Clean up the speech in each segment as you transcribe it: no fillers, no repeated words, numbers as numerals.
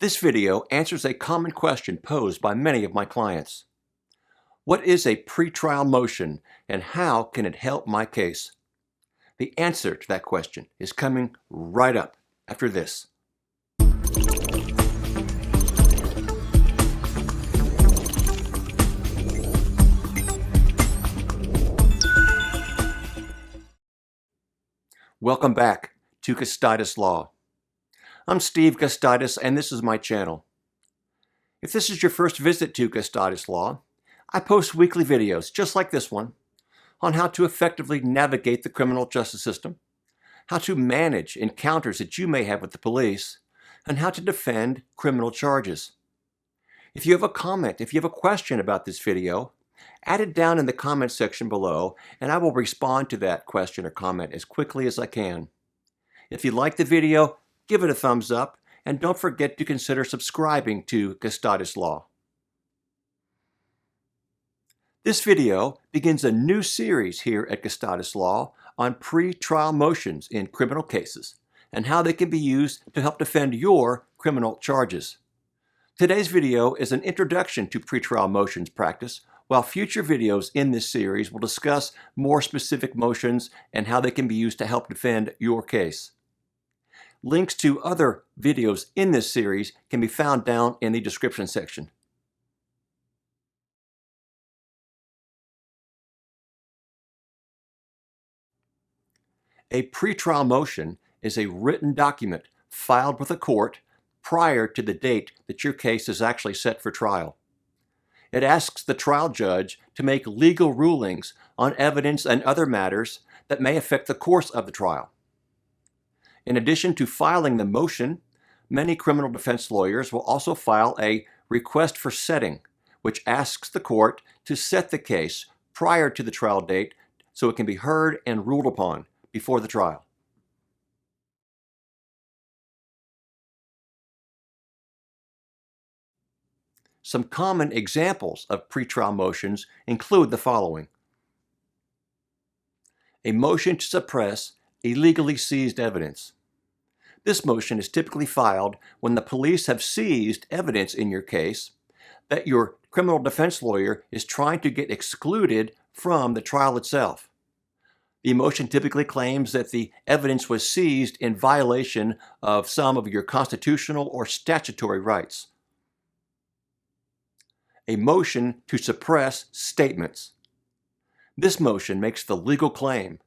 This video answers a common question posed by many of my clients. What is a pretrial motion and how can it help my case? The answer to that question is coming right up after this. Welcome back to Gustitis Law. I'm Steve Gustitis, and this is my channel. If this is your first visit to Gustitis Law, I post weekly videos just like this one on how to effectively navigate the criminal justice system, how to manage encounters that you may have with the police, and how to defend criminal charges. If you have a comment, if you have a question about this video, add it down in the comment section below, and I will respond to that question or comment as quickly as I can. If you like the video, give it a thumbs up, and don't forget to consider subscribing to Gustitis Law. This video begins a new series here at Gustitis Law on pretrial motions in criminal cases and how they can be used to help defend your criminal charges. Today's video is an introduction to pretrial motions practice, while future videos in this series will discuss more specific motions and how they can be used to help defend your case. Links to other videos in this series can be found down in the description section. A pretrial motion is a written document filed with a court prior to the date that your case is actually set for trial. It asks the trial judge to make legal rulings on evidence and other matters that may affect the course of the trial. In addition to filing the motion, many criminal defense lawyers will also file a request for setting, which asks the court to set the case prior to the trial date so it can be heard and ruled upon before the trial. Some common examples of pretrial motions include the following: a motion to suppress illegally seized evidence. This motion is typically filed when the police have seized evidence in your case that your criminal defense lawyer is trying to get excluded from the trial itself. The motion typically claims that the evidence was seized in violation of some of your constitutional or statutory rights. A motion to suppress statements. This motion makes the legal claim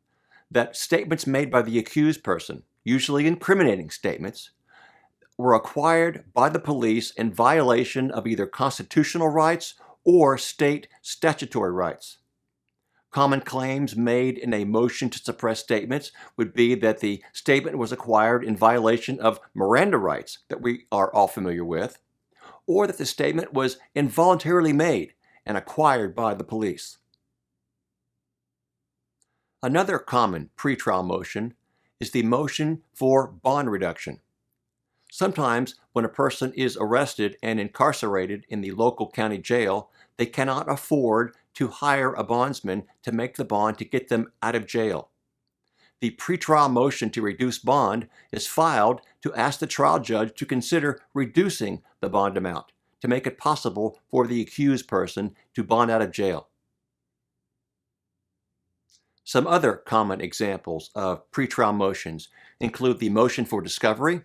that statements made by the accused person, usually incriminating statements, were acquired by the police in violation of either constitutional rights or state statutory rights. Common claims made in a motion to suppress statements would be that the statement was acquired in violation of Miranda rights that we are all familiar with, or that the statement was involuntarily made and acquired by the police. Another common pretrial motion is the motion for bond reduction. Sometimes when a person is arrested and incarcerated in the local county jail, they cannot afford to hire a bondsman to make the bond to get them out of jail. The pretrial motion to reduce bond is filed to ask the trial judge to consider reducing the bond amount to make it possible for the accused person to bond out of jail. Some other common examples of pretrial motions include the motion for discovery,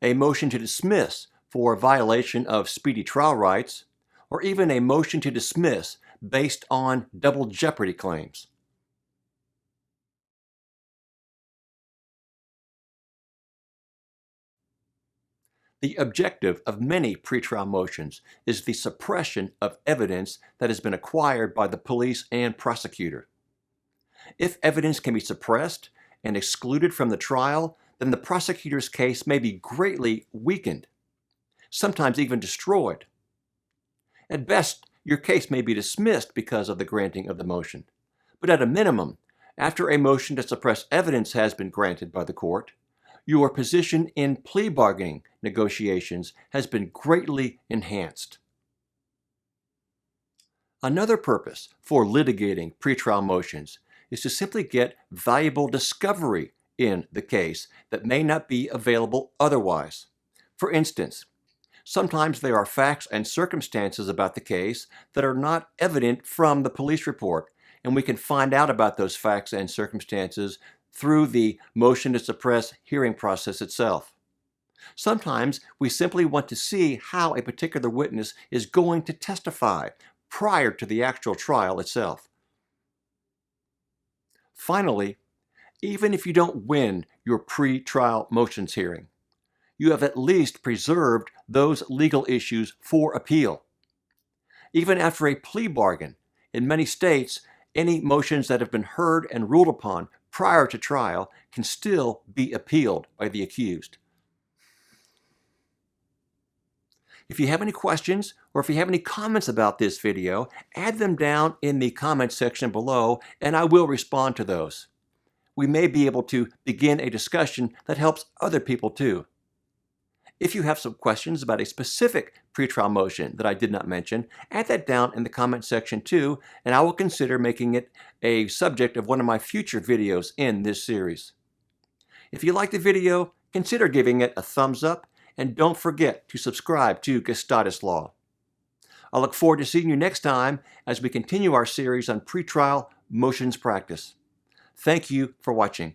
a motion to dismiss for violation of speedy trial rights, or even a motion to dismiss based on double jeopardy claims. The objective of many pretrial motions is the suppression of evidence that has been acquired by the police and prosecutor. If evidence can be suppressed and excluded from the trial, then the prosecutor's case may be greatly weakened, sometimes even destroyed. At best, your case may be dismissed because of the granting of the motion. But at a minimum, after a motion to suppress evidence has been granted by the court, your position in plea bargaining negotiations has been greatly enhanced. Another purpose for litigating pretrial motions is to simply get valuable discovery in the case that may not be available otherwise. For instance, Sometimes there are facts and circumstances about the case that are not evident from the police report, and we can find out about those facts and circumstances through the motion to suppress hearing process itself. Sometimes we simply want to see how a particular witness is going to testify prior to the actual trial itself. Finally, even if you don't win your pre-trial motions hearing, you have at least preserved those legal issues for appeal. Even after a plea bargain, in many states, any motions that have been heard and ruled upon prior to trial can still be appealed by the accused. If you have any questions or if you have any comments about this video, add them down in the comment section below and I will respond to those. We may be able to begin a discussion that helps other people too. If you have some questions about a specific pretrial motion that I did not mention, add that down in the comment section too, and I will consider making it a subject of one of my future videos in this series. If you like the video, consider giving it a thumbs up, and don't forget to subscribe to Gustitislaw. I look forward to seeing you next time as we continue our series on pretrial motions practice. Thank you for watching.